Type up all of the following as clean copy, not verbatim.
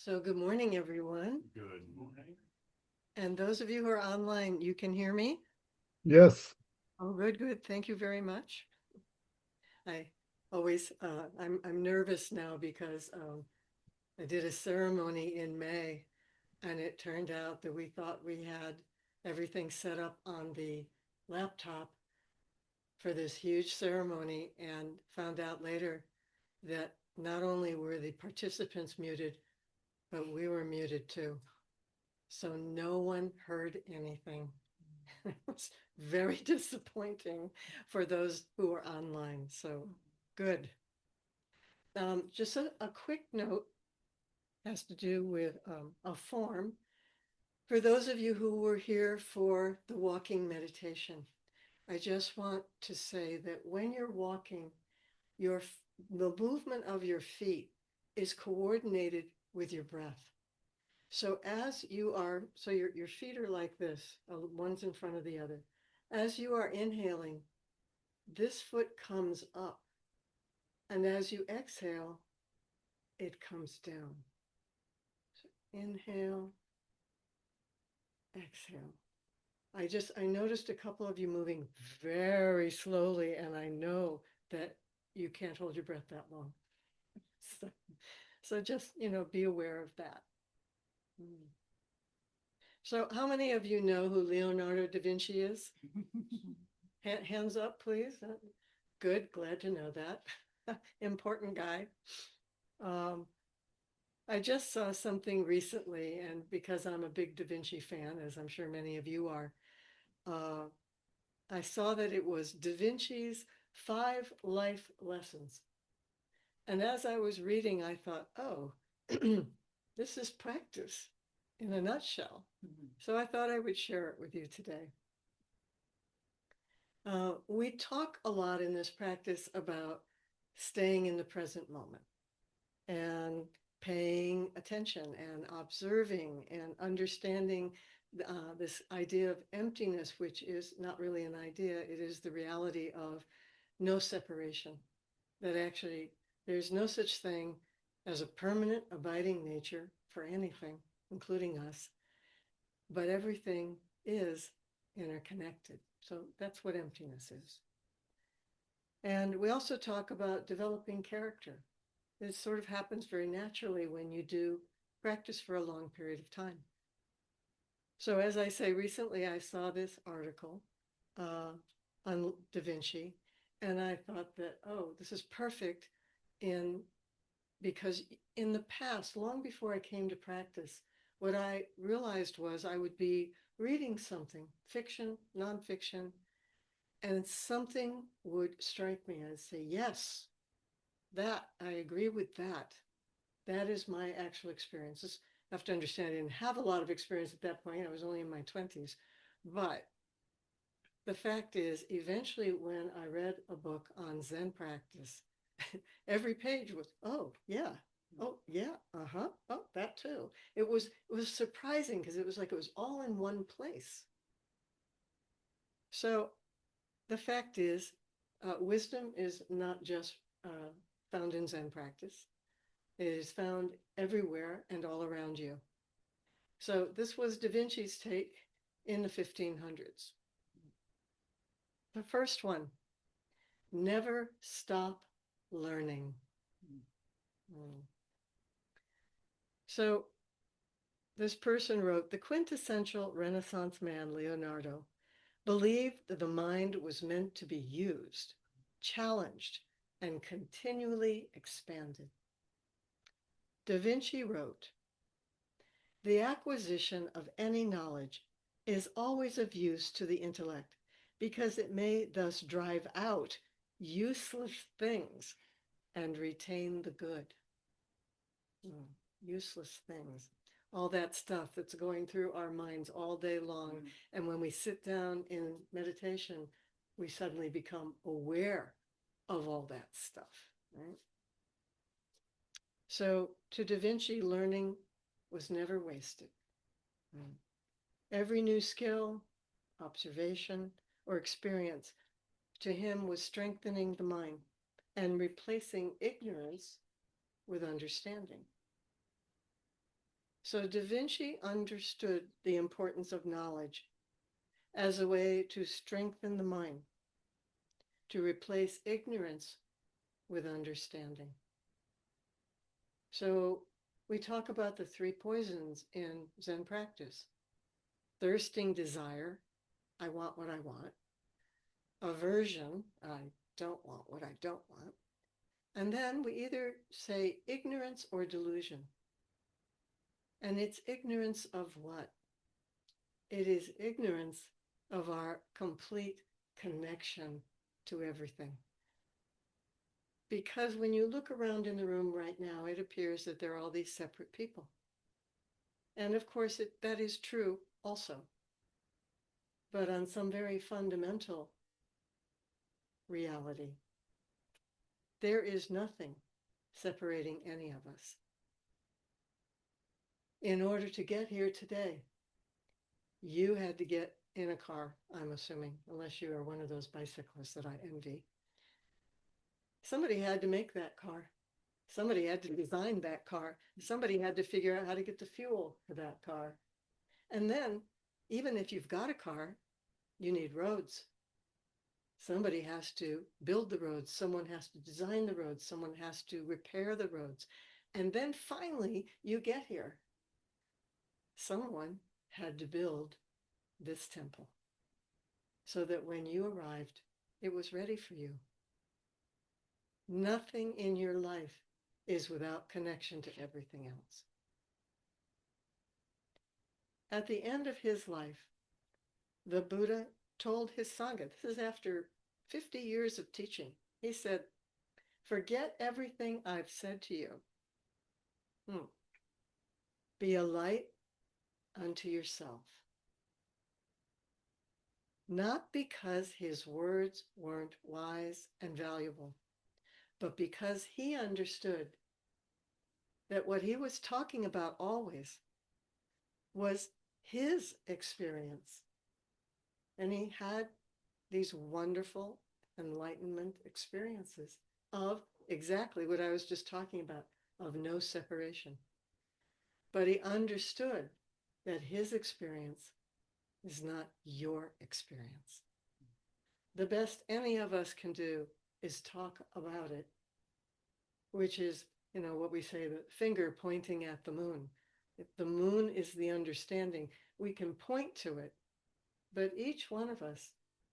So good morning, everyone. Good morning. And those of you who are online, you can hear me? Yes. Oh, good, good. Thank you very much. I always, I'm nervous now because I did a ceremony in May, and it turned out that we thought we had everything set up on the laptop for this huge ceremony, and found out later that not only were the participants muted, but we were muted too. So no one heard anything. It was very disappointing for those who are online. So good. Just a quick note has to do with a form. For those of you who were here for the walking meditation, I just want to say that when you're walking, your the movement of your feet is coordinated with your breath. So as you are, so your feet are like this, one's in front of the other. As you are inhaling, this foot comes up. And as you exhale, it comes down. So inhale, exhale. I noticed a couple of you moving very slowly, and I know that you can't hold your breath that long. So, so just, be aware of that. Mm. So how many of you know who Leonardo da Vinci is? Hands up, please. Good, glad to know that. Important guy. Um, I just saw something recently, and because I'm a big Da Vinci fan, as I'm sure many of you are, uh, I saw that it was Da Vinci's 5 life lessons. And as I was reading, I thought, oh, this is practice in a nutshell. So I thought I would share it with you today. We talk a lot in this practice about staying in the present moment and paying attention and observing and understanding this idea of emptiness, which is not really an idea, it is the reality of no separation. That actually, there's no such thing as a permanent abiding nature for anything, including us, but everything is interconnected. So that's what emptiness is. And we also talk about developing character. It sort of happens very naturally when you do practice for a long period of time. So, as I say, recently I saw this article uh, on Da Vinci, and I thought that, oh, this is perfect in because in the past, long before I came to practice, what I realized was I would be reading something, fiction, nonfiction, and something would strike me. I'd say, yes, that, I agree with that. That is my actual experiences. I have to understand I didn't have a lot of experience at that point. I was only in my 20s. But the fact is, eventually, when I read a book on Zen practice, every page was, oh, yeah, uh-huh, oh, that too. It was surprising because it was like it was all in one place. So the fact is, wisdom is not just found in Zen practice. It is found everywhere and all around you. So this was Da Vinci's take in the 1500s. The first one, never stop learning. Mm. So this person wrote, the quintessential Renaissance man, Leonardo, believed that the mind was meant to be used, challenged, and continually expanded. Da Vinci wrote, the acquisition of any knowledge is always of use to the intellect because it may thus drive out useless things and retain the good. Mm, useless things. All that stuff that's going through our minds all day long. And when we sit down in meditation, we suddenly become aware of all that stuff, right? So to Da Vinci, learning was never wasted. Mm. Every new skill, observation, or experience to him was strengthening the mind and replacing ignorance with understanding. So Da Vinci understood the importance of knowledge as a way to strengthen the mind, to replace ignorance with understanding. So we talk about the three poisons in Zen practice: thirsting desire, I want what I want; aversion, I don't want what I don't want; and then we either say ignorance or delusion. And it's ignorance of what? It is ignorance of our complete connection to everything. Because when you look around in the room right now, it appears that there are all these separate people. And of course, that is true also. But on some very fundamental reality, there is nothing separating any of us. In order to get here today, you had to get in a car, I'm assuming, unless you are one of those bicyclists that I envy. Somebody had to make that car. Somebody had to design that car. Somebody had to figure out how to get the fuel for that car. And then, even if you've got a car, you need roads. Somebody has to build the roads. Someone has to design the roads. Someone has to repair the roads. And then finally, you get here. Someone had to build this temple so that when you arrived, it was ready for you. Nothing in your life is without connection to everything else. At the end of his life, the Buddha told his Sangha, this is after 50 years of teaching, he said, forget everything I've said to you. Be a light unto yourself. Not because his words weren't wise and valuable, but because he understood that what he was talking about always was his experience. And he had these wonderful enlightenment experiences of exactly what I was just talking about, of no separation. But he understood that his experience is not your experience. The best any of us can do is talk about it, which is, what we say, the finger pointing at the moon. If the moon is the understanding, we can point to it, but each one of us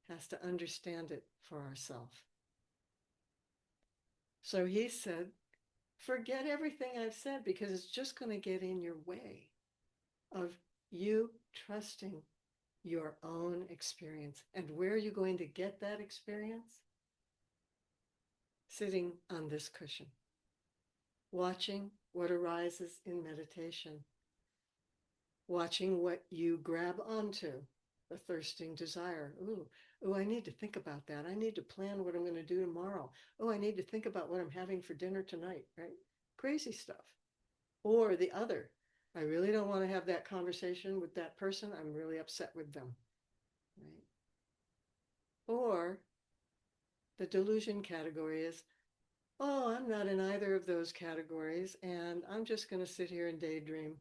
has to understand it for ourselves. So he said, forget everything I've said because it's just going to get in your way of you trusting your own experience. And where are you going to get that experience? Sitting on this cushion, watching what arises in meditation, watching what you grab onto, the thirsting desire. Ooh, I need to think about that. I need to plan what I'm going to do tomorrow. Oh, I need to think about what I'm having for dinner tonight, right? Crazy stuff. Or the other, I really don't want to have that conversation with that person. I'm really upset with them, right? Or the delusion category is, oh, I'm not in either of those categories, and I'm just going to sit here and daydream.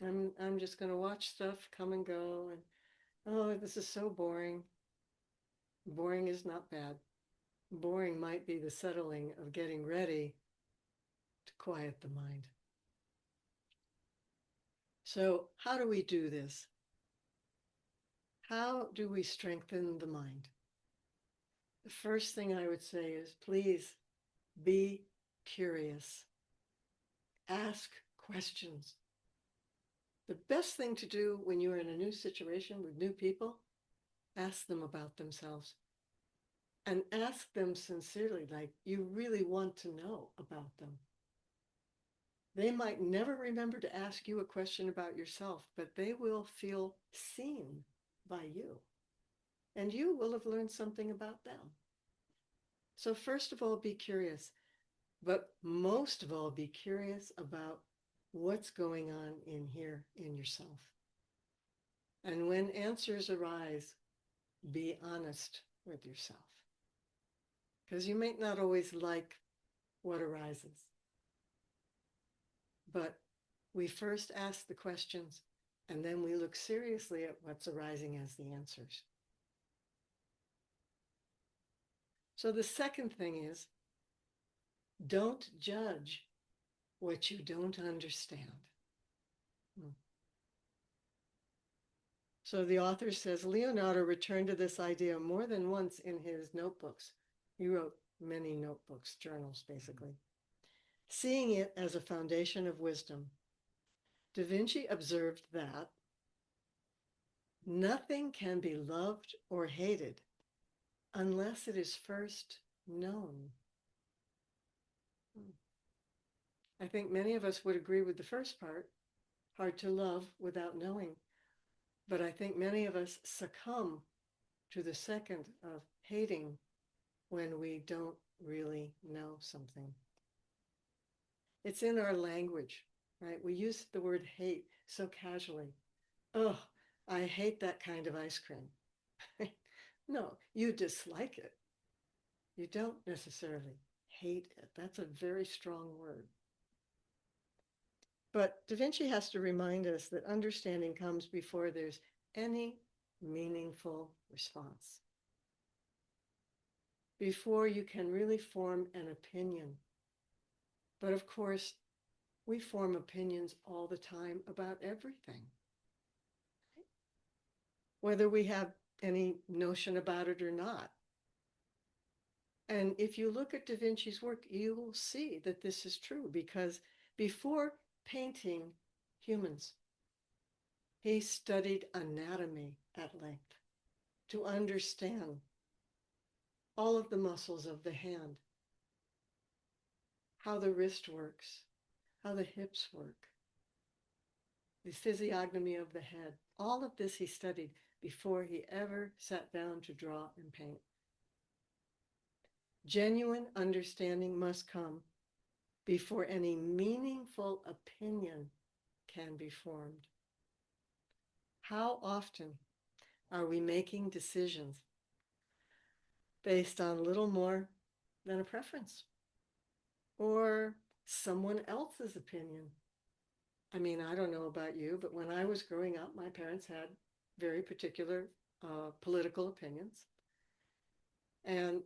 I'm just going to watch stuff come and go, and oh, this is so boring. Boring is not bad. Boring might be the settling of getting ready to quiet the mind. So, how do we do this? How do we strengthen the mind? The first thing I would say is, please be curious. Ask questions. The best thing to do when you're in a new situation with new people, ask them about themselves. And ask them sincerely, like you really want to know about them. They might never remember to ask you a question about yourself, but they will feel seen by you. And you will have learned something about them. So first of all, be curious. But most of all, be curious about what's going on in here in yourself. And when answers arise, be honest with yourself. Because you may not always like what arises. But We first ask the questions, and then we look seriously at what's arising as the answers. So the second thing is, don't judge what you don't understand. So the author says Leonardo returned to this idea more than once in his notebooks. He wrote many notebooks, journals, basically, seeing it as a foundation of wisdom. Da Vinci observed that nothing can be loved or hated unless it is first known. I think many of us would agree with the first part, hard to love without knowing. But I think many of us succumb to the second of hating when we don't really know something. It's in our language, right? We use the word hate so casually. Oh, I hate that kind of ice cream. No, you dislike it. You don't necessarily hate it. That's a very strong word. But Da Vinci has to remind us that understanding comes before there's any meaningful response, before you can really form an opinion. But of course, we form opinions all the time about everything, whether we have any notion about it or not. And if you look at Da Vinci's work, you will see that this is true, because before painting humans, he studied anatomy at length to understand all of the muscles of the hand, how the wrist works, how the hips work, the physiognomy of the head. All of this he studied before he ever sat down to draw and paint. Genuine understanding must come before any meaningful opinion can be formed. How often are we making decisions based on little more than a preference or someone else's opinion? I mean, I don't know about you, but when I was growing up, my parents had very particular political opinions. And,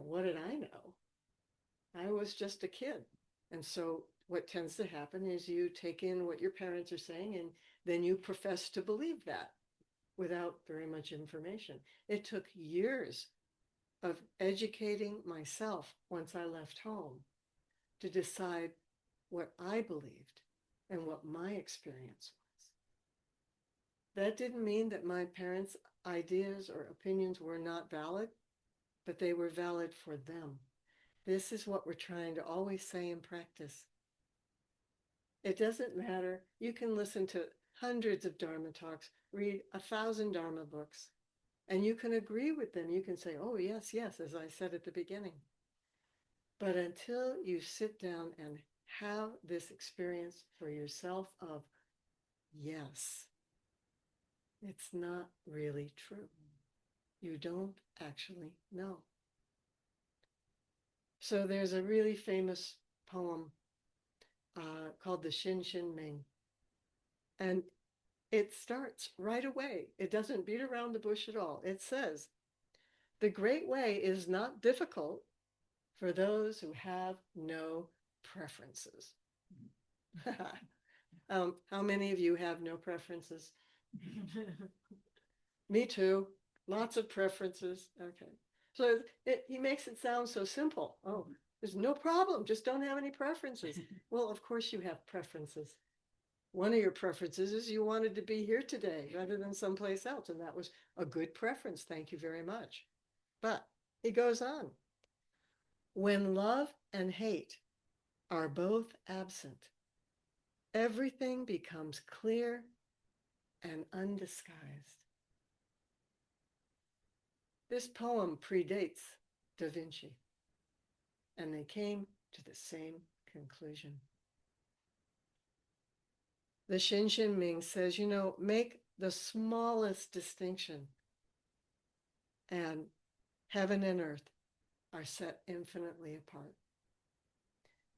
what did I know? I was just a kid. And so what tends to happen is you take in what your parents are saying, and then you profess to believe that without very much information. It took years of educating myself once I left home to decide what I believed and what my experience was. That didn't mean that my parents' ideas or opinions were not valid, but they were valid for them. This is what we're trying to always say and practice. It doesn't matter. You can listen to hundreds of Dharma talks, read 1,000 Dharma books, and you can agree with them. You can say, oh, yes, yes, as I said at the beginning. But until you sit down and have this experience for yourself of, yes, it's not really true. You don't actually know. So there's a really famous poem called the Shin Shin Ming. And it starts right away. It doesn't beat around the bush at all. It says, the great way is not difficult for those who have no preferences. How many of you have no preferences? Me too. Lots of preferences. Okay. So he makes it sound so simple. Oh, there's no problem. Just don't have any preferences. Well, of course you have preferences. One of your preferences is you wanted to be here today rather than someplace else. And that was a good preference. Thank you very much. But he goes on. When love and hate are both absent, everything becomes clear and undisguised. This poem predates Da Vinci, and they came to the same conclusion. The Shin Shin Ming says, make the smallest distinction, and heaven and earth are set infinitely apart.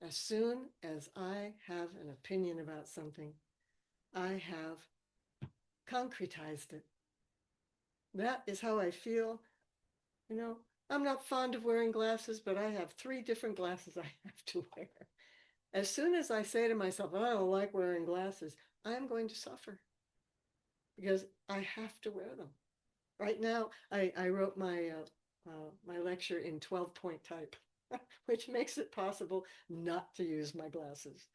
As soon as I have an opinion about something, I have concretized it. That is how I feel. You know, I'm not fond of wearing glasses, but I have 3 different glasses I have to wear. As soon as I say to myself, I don't like wearing glasses, I'm going to suffer because I have to wear them. Right now, I wrote my lecture in 12-point type, which makes it possible not to use my glasses.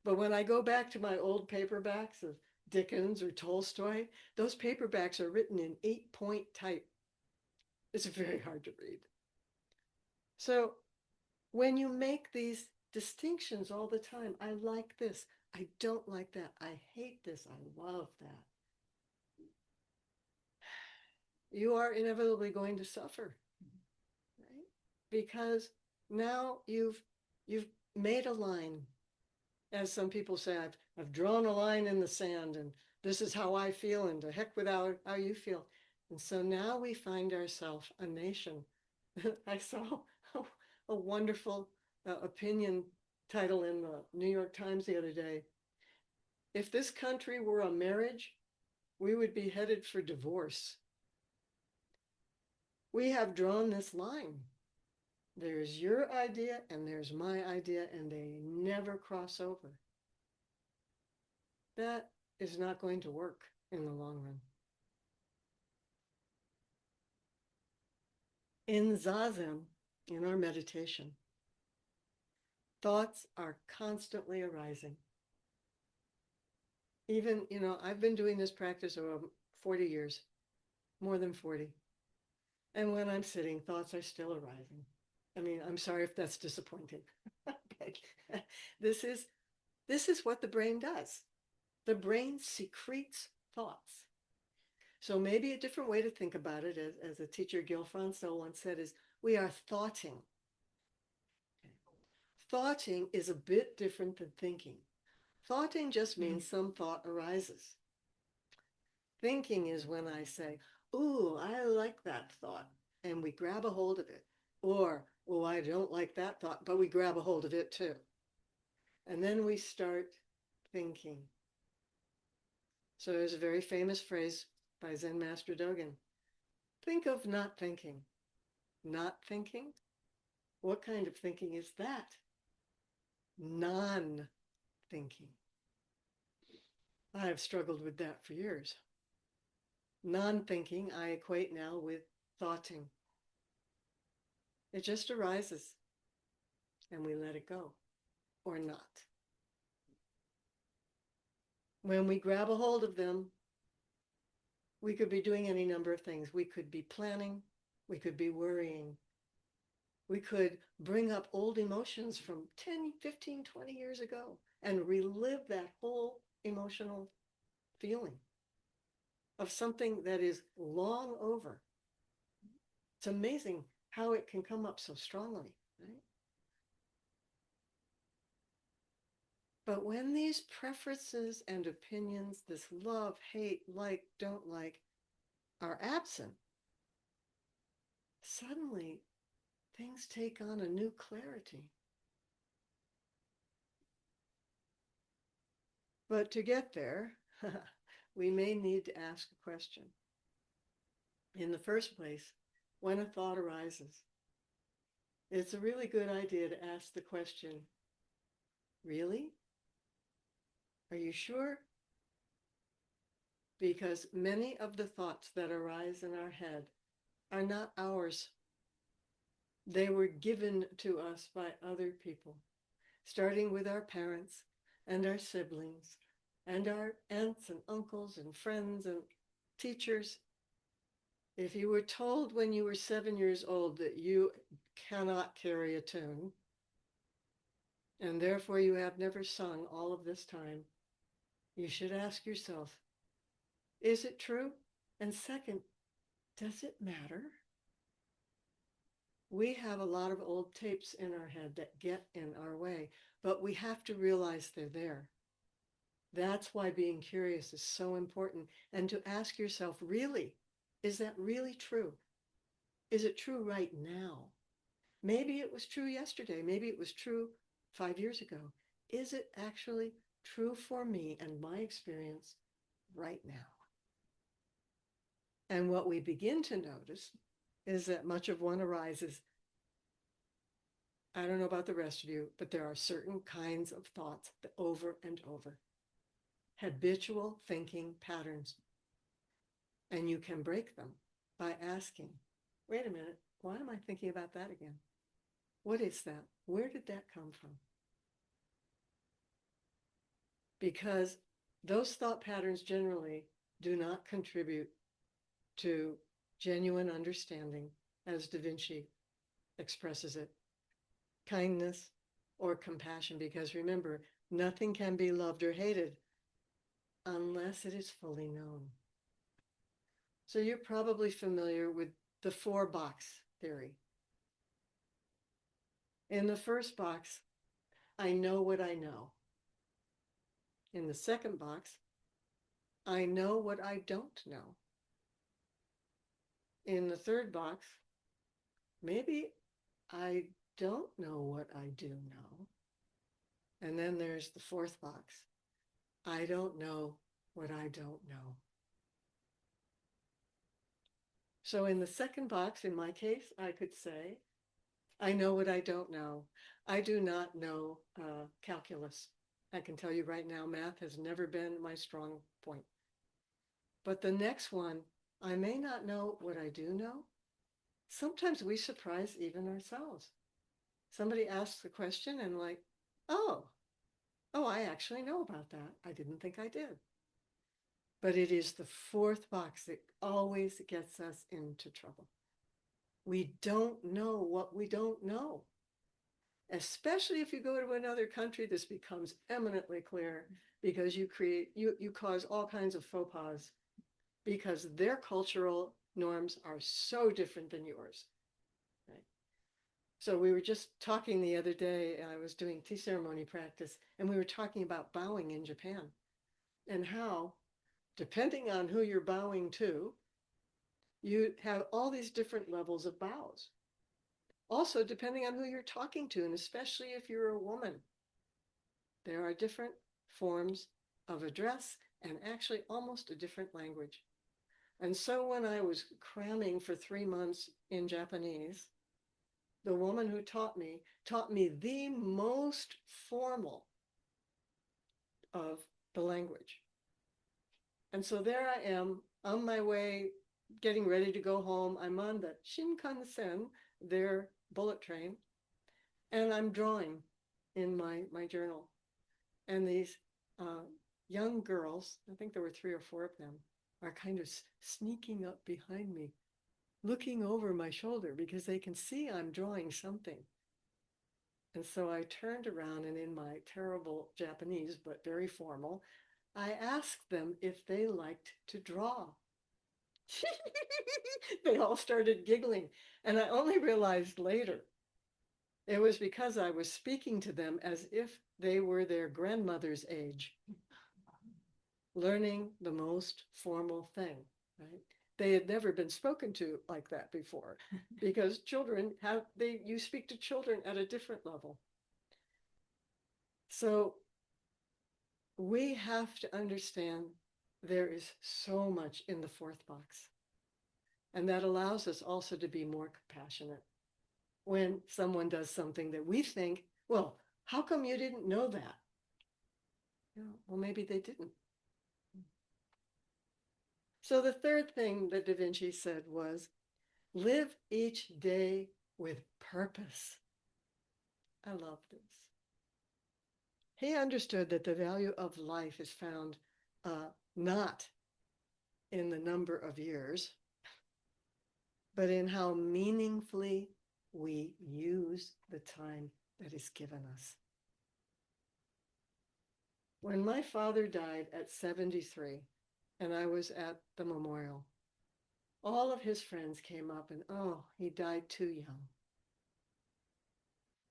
But when I go back to my old paperbacks of Dickens or Tolstoy, those paperbacks are written in 8-point type. It's very hard to read. So when you make these distinctions all the time, I like this, I don't like that, I hate this, I love that, you are inevitably going to suffer, right? Because now you've made a line. As some people say, I've drawn a line in the sand, and this is how I feel, and to heck with how you feel. And so now we find ourselves a nation. I saw a wonderful opinion title in the New York Times the other day. If this country were a marriage, we would be headed for divorce. We have drawn this line. There's your idea and there's my idea, and they never cross over. That is not going to work in the long run. In Zazen, in our meditation, thoughts are constantly arising. Even, I've been doing this practice over 40 years, more than 40. And when I'm sitting, thoughts are still arising. I mean, I'm sorry if that's disappointing. But this is what the brain does. The brain secretes thoughts. So maybe a different way to think about it, as a teacher, Gil Fransel, once said, is we are thoughting. Thoughting is a bit different than thinking. Thoughting just means some thought arises. Thinking is when I say, ooh, I like that thought, and we grab a hold of it. Or, oh, I don't like that thought, but we grab a hold of it too. And then we start thinking. So there's a very famous phrase by Zen Master Dogen. Think of not thinking. Not thinking? What kind of thinking is that? Non-thinking. I have struggled with that for years. Non-thinking I equate now with thoughting. It just arises and we let it go, or not. When we grab a hold of them, we could be doing any number of things. We could be planning, we could be worrying, we could bring up old emotions from 10, 15, 20 years ago and relive that whole emotional feeling of something that is long over. It's amazing how it can come up so strongly, right? But when these preferences and opinions, this love, hate, like, don't like, are absent, suddenly things take on a new clarity. But to get there, we may need to ask a question. In the first place, when a thought arises, it's a really good idea to ask the question, really? Are you sure? Because many of the thoughts that arise in our head are not ours. They were given to us by other people, starting with our parents and our siblings and our aunts and uncles and friends and teachers. If you were told when you were 7 years old that you cannot carry a tune, and therefore you have never sung all of this time, you should ask yourself, is it true? And second, does it matter? We have a lot of old tapes in our head that get in our way, but we have to realize they're there. That's why being curious is so important. And to ask yourself, really, is that really true? Is it true right now? Maybe it was true yesterday. Maybe it was true 5 years ago? Is it actually true for me and my experience right now? And what we begin to notice is that much of one arises. I don't know about the rest of you, but there are certain kinds of thoughts that over and over, habitual thinking patterns. And you can break them by asking, wait a minute, why am I thinking about that again? What is that? Where did that come from? Because those thought patterns generally do not contribute to genuine understanding, as Da Vinci expresses it, kindness or compassion. Because remember, nothing can be loved or hated unless it is fully known. So you're probably familiar with the 4-box theory. In the first box, I know what I know. In the second box, I know what I don't know. In the third box, maybe I don't know what I do know. And then there's the fourth box. I don't know what I don't know. So in the second box, in my case, I could say, I know what I don't know. I do not know calculus. I can tell you right now, math has never been my strong point. But the next one, I may not know what I do know. Sometimes we surprise even ourselves. Somebody asks a question and like, oh, I actually know about that. I didn't think I did. But it is the fourth box that always gets us into trouble. We don't know what we don't know. Especially if you go to another country, this becomes eminently clear because you cause all kinds of faux pas because their cultural norms are so different than yours. Right? So we were just talking the other day, I was doing tea ceremony practice, and we were talking about bowing in Japan and how, depending on who you're bowing to, you have all these different levels of bows. Also, depending on who you're talking to, and especially if you're a woman, there are different forms of address and actually almost a different language. And so when I was cramming for 3 months in Japanese, the woman who taught me the most formal of the language. And so there I am on my way, getting ready to go home. I'm on the Shin Shin Ming, their bullet train, and I'm drawing in my journal. And these young girls, I think there were 3 or 4 of them, are kind of sneaking up behind me, looking over my shoulder because they can see I'm drawing something. And so I turned around and in my terrible Japanese, but very formal, I asked them if they liked to draw. They all started giggling. And I only realized later it was because I was speaking to them as if they were their grandmother's age, learning the most formal thing, right? They had never been spoken to like that before because children you speak to children at a different level. So we have to understand there is so much in the fourth box. And that allows us also to be more compassionate when someone does something that we think, well, how come you didn't know that? Well, maybe they didn't. So the third thing that Da Vinci said was, live each day with purpose. I love this. He understood that the value of life is found not in the number of years, but in how meaningfully we use the time that is given us. When my father died at 73, and I was at the memorial, all of his friends came up and, oh, he died too young.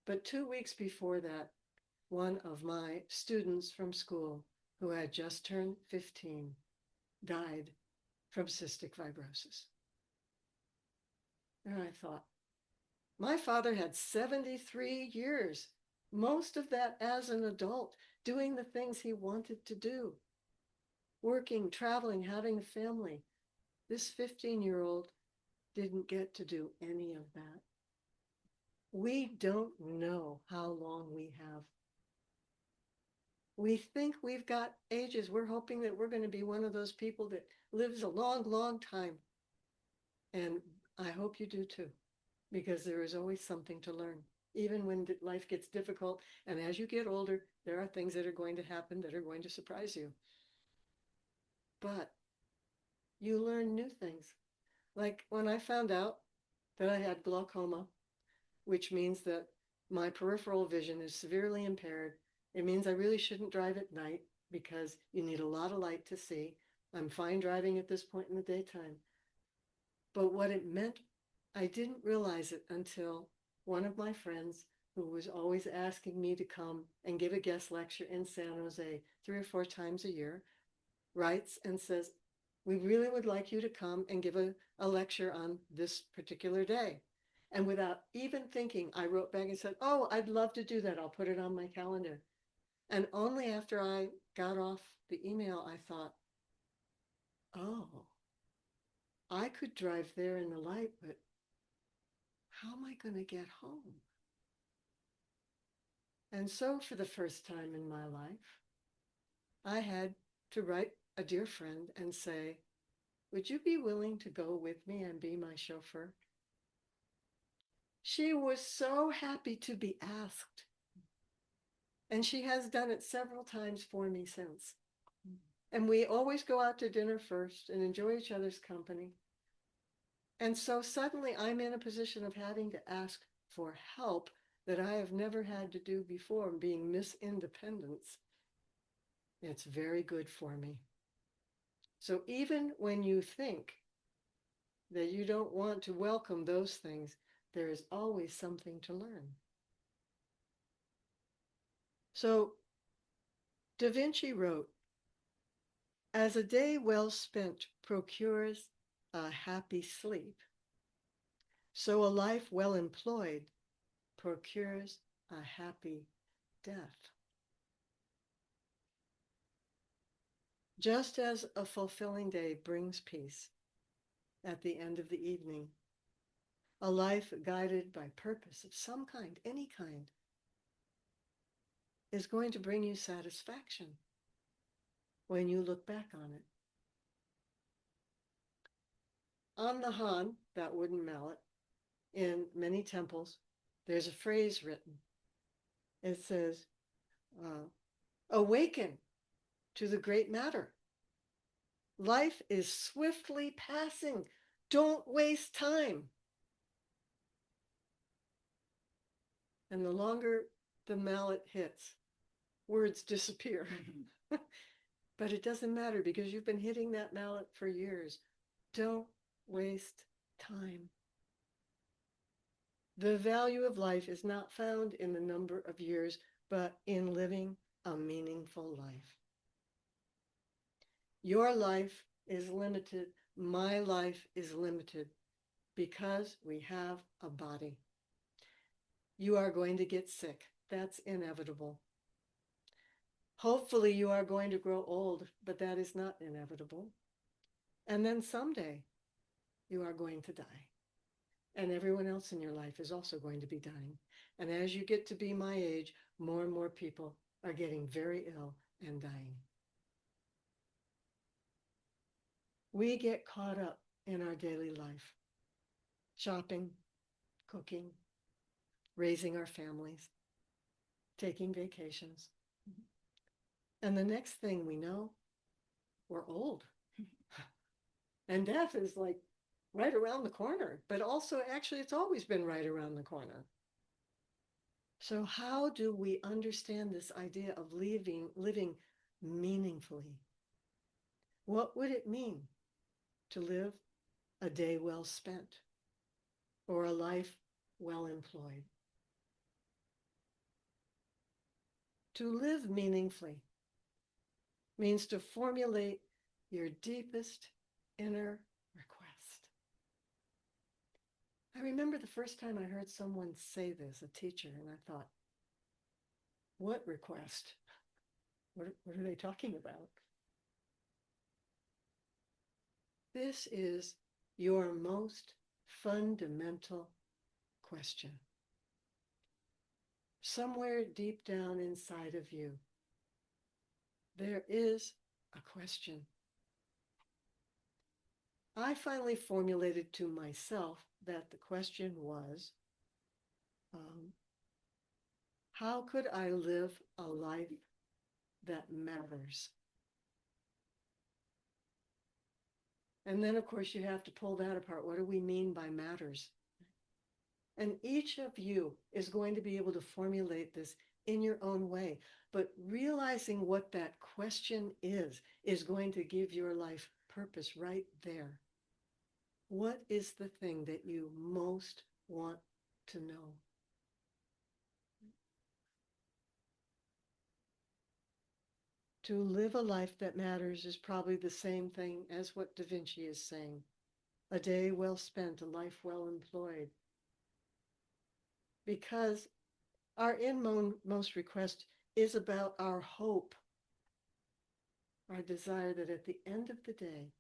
But 2 weeks before that, one of my students from school, who had just turned 15, died from cystic fibrosis. And I thought, my father had 73 years Most of that as an adult, doing the things he wanted to do, working, traveling, having a family. This 15-year-old didn't get to do any of that. We don't know how long we have. We think we've got ages. We're hoping that we're going to be one of those people that lives a long, long time. And I hope you do too, because there is always something to learn, even when life gets difficult. And as you get older, there are things that are going to happen that are going to surprise you. But you learn new things. Like when I found out that I had glaucoma, which means that my peripheral vision is severely impaired. It means I really shouldn't drive at night because you need a lot of light to see. I'm fine driving at this point in the daytime. But what it meant, I didn't realize it until one of my friends, who was always asking me to come and give a guest lecture in San Jose 3 or 4 times a year, writes and says, we really would like you to come and give a lecture on this particular day. And without even thinking, I wrote back and said, oh, I'd love to do that. I'll put it on my calendar. And only after I got off the email, I thought, oh, I could drive there in the light, but how am I going to get home? And so for the first time in my life, I had to write a dear friend and say, would you be willing to go with me and be my chauffeur? She was so happy to be asked. And she has done it several times for me since. And we always go out to dinner first and enjoy each other's company. And so suddenly I'm in a position of having to ask for help that I have never had to do before, being Miss Independence. It's very good for me. So even when you think that you don't want to welcome those things, there is always something to learn. So Da Vinci wrote, as a day well spent procures a happy sleep, so a life well employed procures a happy death. Just as a fulfilling day brings peace at the end of the evening, a life guided by purpose of some kind, any kind, is going to bring you satisfaction when you look back on it. On the Han, that wooden mallet, in many temples, there's a phrase written. It says, awaken to the great matter. Life is swiftly passing. Don't waste time. And the longer the mallet hits, words disappear. But it doesn't matter because you've been hitting that mallet for years. Don't waste time. The value of life is not found in the number of years, but in living a meaningful life. Your life is limited. My life is limited because we have a body. You are going to get sick. That's inevitable. Hopefully you are going to grow old, but that is not inevitable. And then someday you are going to die. And everyone else in your life is also going to be dying. And as you get to be my age, more and more people are getting very ill and dying. We get caught up in our daily life, shopping, cooking, raising our families, taking vacations. And the next thing we know, we're old. And death is like right around the corner, but also actually it's always been right around the corner. So how do we understand this idea of living meaningfully? What would it mean to live a day well spent or a life well employed? To live meaningfully means to formulate your deepest inner request. I remember the first time I heard someone say this, a teacher, and I thought, What request? What are they talking about? This is your most fundamental question. Somewhere deep down inside of you, there is a question. I finally formulated to myself that the question was, how could I live a life that matters? And then, of course, you have to pull that apart. What do we mean by matters? And each of you is going to be able to formulate this in your own way. But realizing what that question is going to give your life purpose right there. What is the thing that you most want to know? To live a life that matters is probably the same thing as what Da Vinci is saying. A day well spent, a life well employed. Because our inmost request is about our hope, our desire that at the end of the day,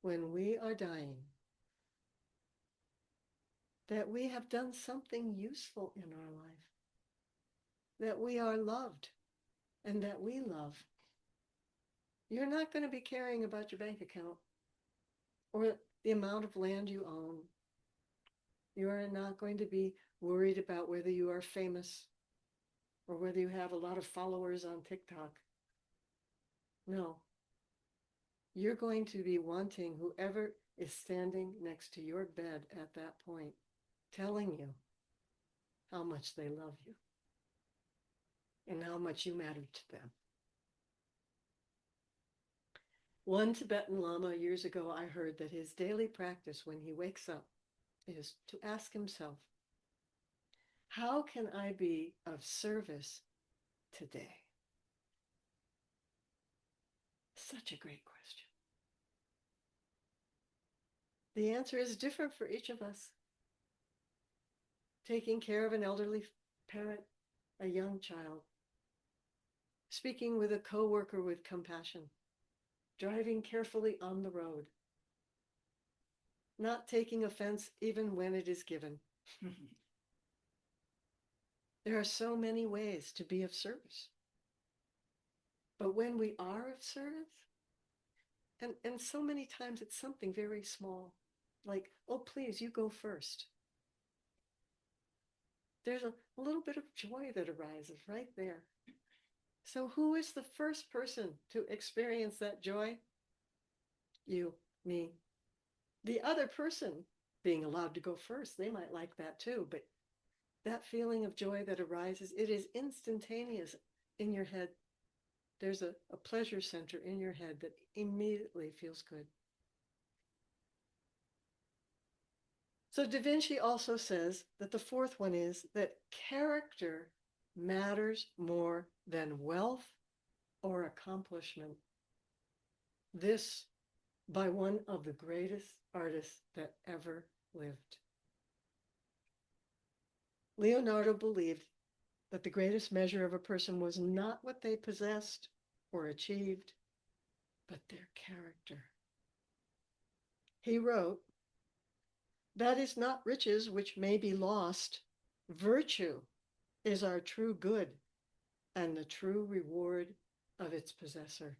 when we are dying, that we have done something useful in our life, that we are loved, and that we love. You're not going to be caring about your bank account or the amount of land you own. You are not going to be worried about whether you are famous or whether you have a lot of followers on TikTok. No. You're going to be wanting whoever is standing next to your bed at that point, telling you how much they love you and how much you matter to them. One Tibetan Lama years ago, I heard that his daily practice when he wakes up is to ask himself, how can I be of service today? Such a great question. The answer is different for each of us. Taking care of an elderly parent, a young child, speaking with a coworker with compassion, driving carefully on the road, not taking offense even when it is given. There are so many ways to be of service. But when we are of service, and so many times it's something very small, like, oh, please, you go first. There's a little bit of joy that arises right there. So who is the first person to experience that joy? You, me. The other person being allowed to go first, they might like that too, but that feeling of joy that arises, it is instantaneous in your head. There's a pleasure center in your head that immediately feels good. So Da Vinci also says that the fourth one is that character matters more than wealth or accomplishment. This by one of the greatest artists that ever lived. Leonardo believed that the greatest measure of a person was not what they possessed or achieved, but their character. He wrote, "That is not riches which may be lost. Virtue is our true good and the true reward of its possessor.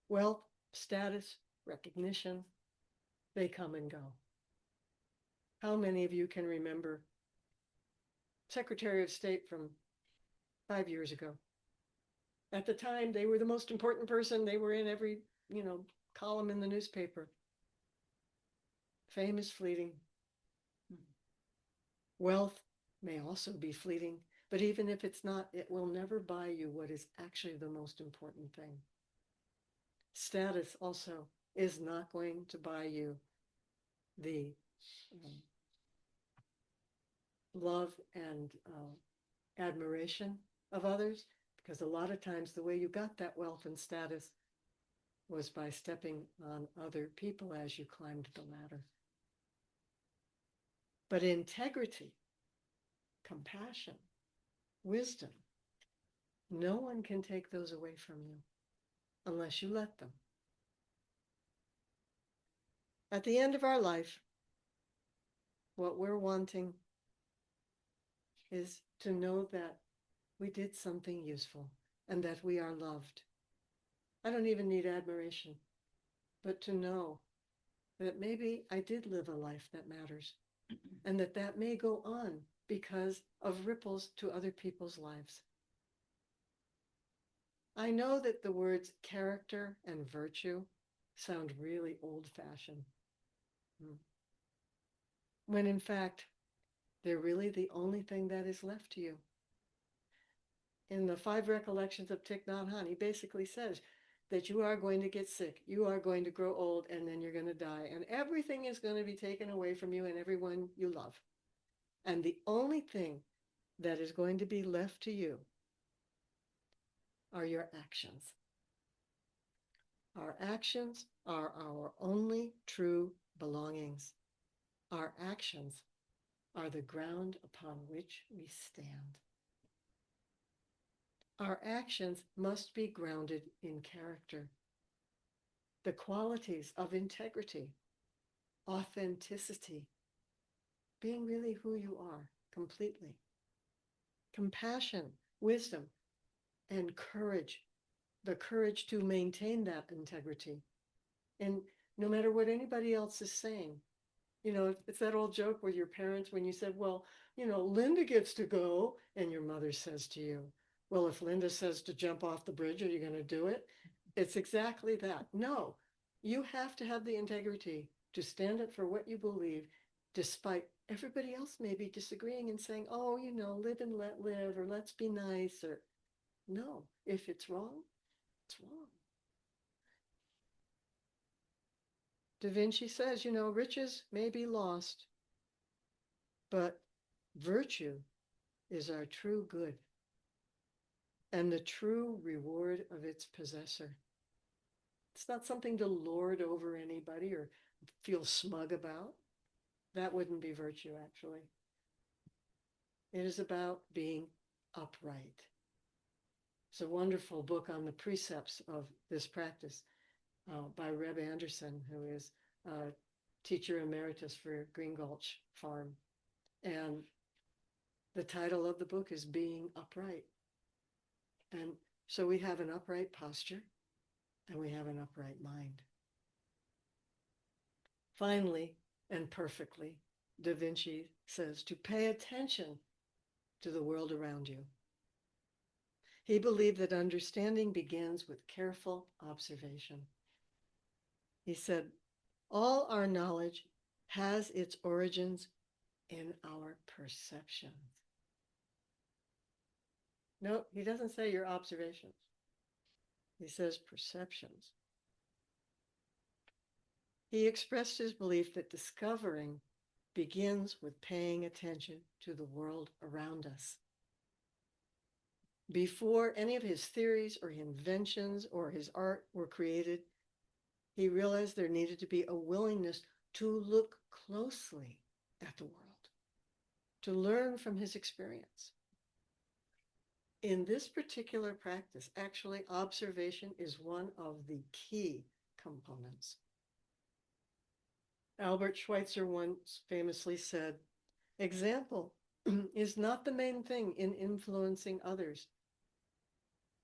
Wealth, status, recognition, they come and go." How many of you can remember Secretary of State from 5 years ago? At the time, they were the most important person. They were in every, column in the newspaper. Fame is fleeting. Wealth may also be fleeting, but even if it's not, it will never buy you what is actually the most important thing. Status also is not going to buy you the love and admiration of others, because a lot of times the way you got that wealth and status was by stepping on other people as you climbed the ladder. But integrity, compassion, wisdom, No one can take those away from you unless you let them. At the end of our life, what we're wanting is to know that we did something useful and that we are loved. I don't even need admiration, but to know that maybe I did live a life that matters and that that may go on because of ripples to other people's lives. I know that the words character and virtue sound really old-fashioned, when in fact, they're really the only thing that is left to you. In the 5 recollections of Thich Nhat Hanh, he basically says that you are going to get sick, you are going to grow old, and then you're going to die, and everything is going to be taken away from you and everyone you love. And the only thing that is going to be left to you are your actions. Our actions are our only true belongings. Our actions are the ground upon which we stand. Our actions must be grounded in character. The qualities of integrity, authenticity, being really who you are completely, compassion, wisdom, and courage, the courage to maintain that integrity. And no matter what anybody else is saying, it's that old joke with your parents when you said, well, Linda gets to go, and your mother says to you, well, if Linda says to jump off the bridge, are you going to do it? It's exactly that. No, you have to have the integrity to stand up for what you believe, despite everybody else maybe disagreeing and saying, oh, live and let live, or let's be nice, or no, if it's wrong, it's wrong. Da Vinci says, riches may be lost, but virtue is our true good and the true reward of its possessor. It's not something to lord over anybody or feel smug about. That wouldn't be virtue, actually. It is about being upright. It's a wonderful book on the precepts of this practice by Reb Anderson, who is a teacher emeritus for Green Gulch Farm. And the title of the book is Being Upright. And so we have an upright posture and we have an upright mind. Finally, and perfectly, Da Vinci says to pay attention to the world around you. He believed that understanding begins with careful observation. He said, all our knowledge has its origins in our perceptions. No, he doesn't say your observations. He says perceptions. He expressed his belief that discovering begins with paying attention to the world around us. Before any of his theories or inventions or his art were created, he realized there needed to be a willingness to look closely at the world, to learn from his experience. In this particular practice, actually, observation is one of the key components. Albert Schweitzer once famously said, example is not the main thing in influencing others.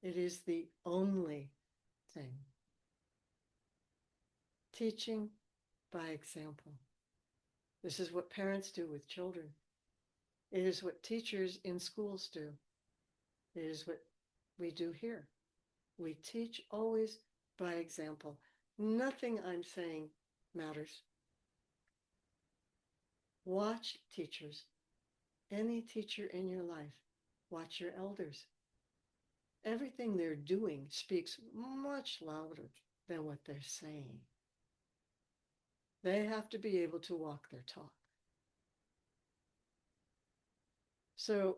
It is the only thing. Teaching by example. This is what parents do with children. It is what teachers in schools do. It is what we do here. We teach always by example. Nothing I'm saying matters. Watch teachers. Any teacher in your life. Watch your elders. Everything they're doing speaks much louder than what they're saying. They have to be able to walk their talk. So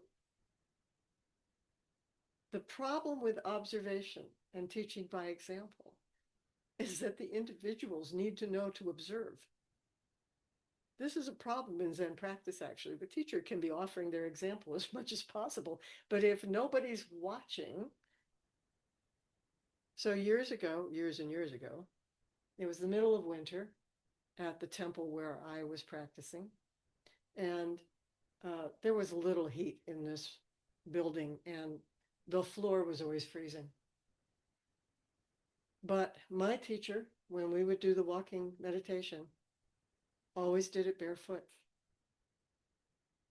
the problem with observation and teaching by example is that the individuals need to know to observe. This is a problem in Zen practice, actually. The teacher can be offering their example as much as possible, but if nobody's watching, So years ago, years and years ago, it was the middle of winter at the temple where I was practicing. And there was little heat in this building, and the floor was always freezing. But my teacher, when we would do the walking meditation, always did it barefoot.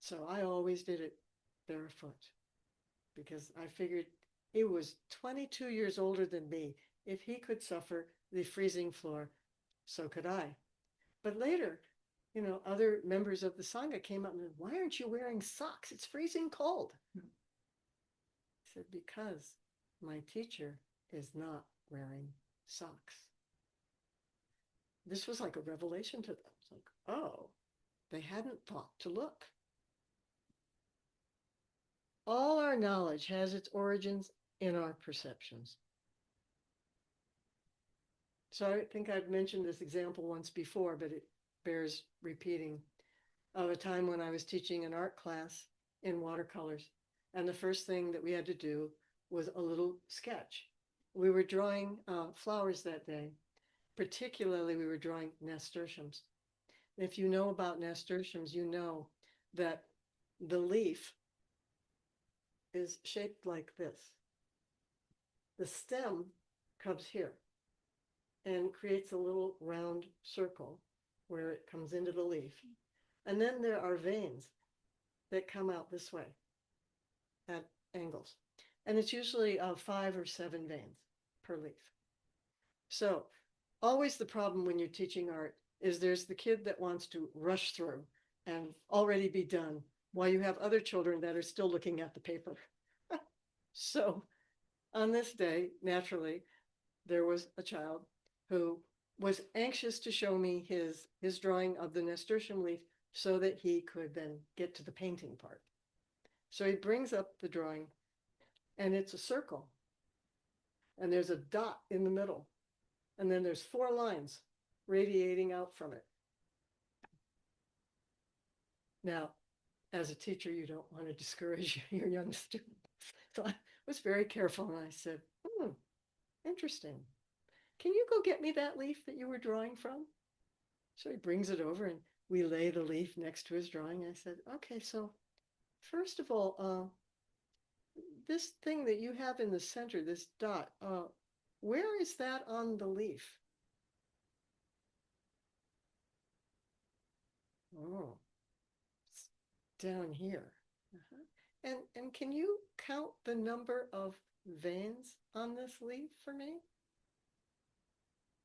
So I always did it barefoot because I figured he was 22 years older than me. If he could suffer the freezing floor, so could I. But later, other members of the Sangha came up and said, "Why aren't you wearing socks? It's freezing cold." I said, "Because my teacher is not wearing socks." This was like a revelation to them. It's like, oh, they hadn't thought to look. All our knowledge has its origins in our perceptions. So I think I've mentioned this example once before, but it bears repeating, of a time when I was teaching an art class in watercolors. And the first thing that we had to do was a little sketch. We were drawing flowers that day. Particularly, we were drawing nasturtiums. If you know about nasturtiums, you know that the leaf is shaped like this. The stem comes here and creates a little round circle where it comes into the leaf. And then there are veins that come out this way at angles. And it's usually 5 or 7 veins per leaf. So always the problem when you're teaching art is there's the kid that wants to rush through and already be done while you have other children that are still looking at the paper. So on this day, naturally, there was a child who was anxious to show me his drawing of the nasturtium leaf so that he could then get to the painting part. So he brings up the drawing, and it's a circle, and there's a dot in the middle, and then there's 4 lines radiating out from it. Now, as a teacher, you don't want to discourage your young students. So I was very careful, and I said, interesting. Can you go get me that leaf that you were drawing from? So he brings it over, and we lay the leaf next to his drawing. I said, okay, so first of all, this thing that you have in the center, this dot, where is that on the leaf? Oh, it's down here. And can you count the number of veins on this leaf for me?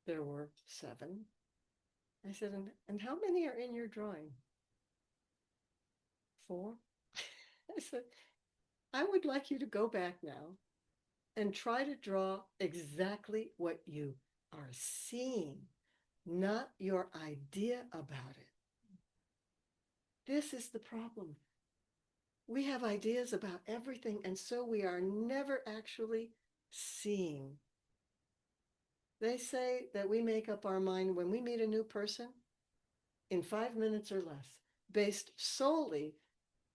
There were 7. I said, and how many are in your drawing? 4. I said, I would like you to go back now and try to draw exactly what you are seeing, not your idea about it. This is the problem. We have ideas about everything, and so we are never actually seeing. They say that we make up our mind when we meet a new person in 5 minutes or less, based solely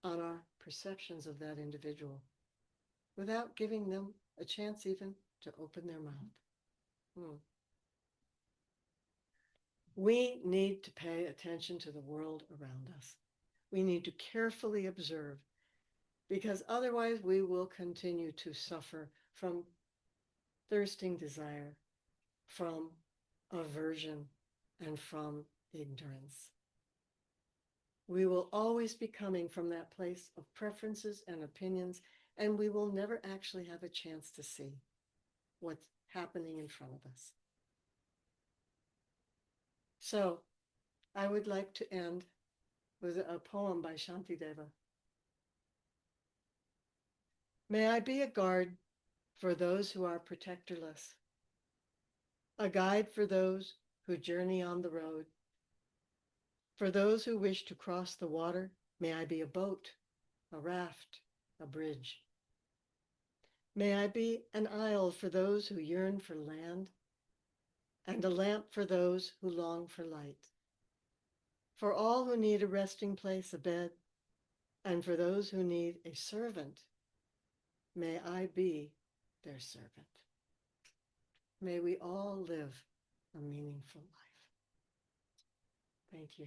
on our perceptions of that individual, without giving them a chance even to open their mouth. We need to pay attention to the world around us. We need to carefully observe, because otherwise we will continue to suffer from thirsting desire, from aversion, and from ignorance. We will always be coming from that place of preferences and opinions, and we will never actually have a chance to see what's happening in front of us. So I would like to end with a poem by Shantideva. May I be a guard for those who are protectorless, a guide for those who journey on the road. For those who wish to cross the water, may I be a boat, a raft, a bridge. May I be an isle for those who yearn for land, and a lamp for those who long for light. For all who need a resting place, a bed, and for those who need a servant, may I be their servant. May we all live a meaningful life. Thank you.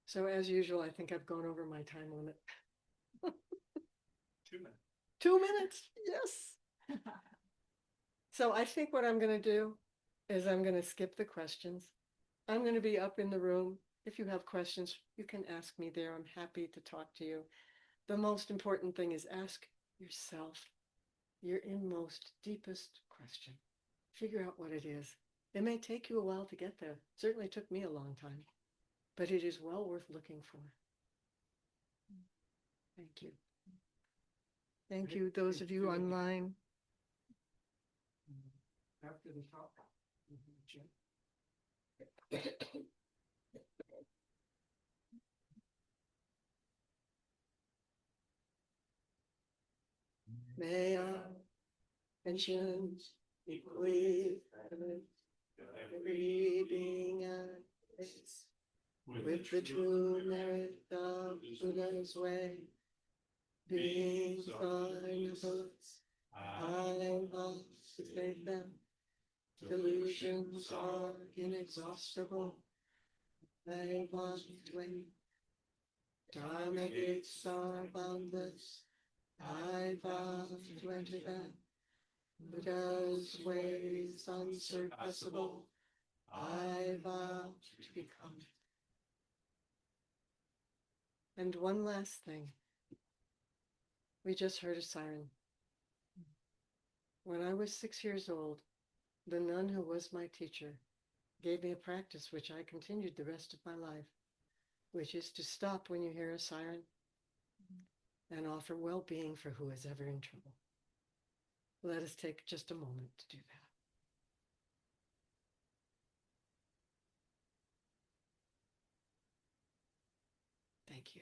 So as usual, I think I've gone over my time limit. 2 minutes. 2 minutes, yes. So I think what I'm going to do is I'm going to skip the questions. I'm going to be up in the room. If you have questions, you can ask me there. I'm happy to talk to you. The most important thing is ask yourself your inmost, deepest question. Figure out what it is. It may take you a while to get there. It certainly took me a long time, but it is well worth looking for. Thank you. Thank you, those of you online. After the talk. May our intentions equally every being at peace with the true merit of Buddha's way. Beings are nobles, I must save them. Delusions are inexhaustible, they must wait. Dharma gates are boundless, I vow to enter them. Buddha's ways unsurpassable, I vow to become it. And one last thing. We just heard a siren. When I was 6 years old, the nun who was my teacher gave me a practice which I continued the rest of my life, which is to stop when you hear a siren and offer well-being for who is ever in trouble. Let us take just a moment to do that. Thank you.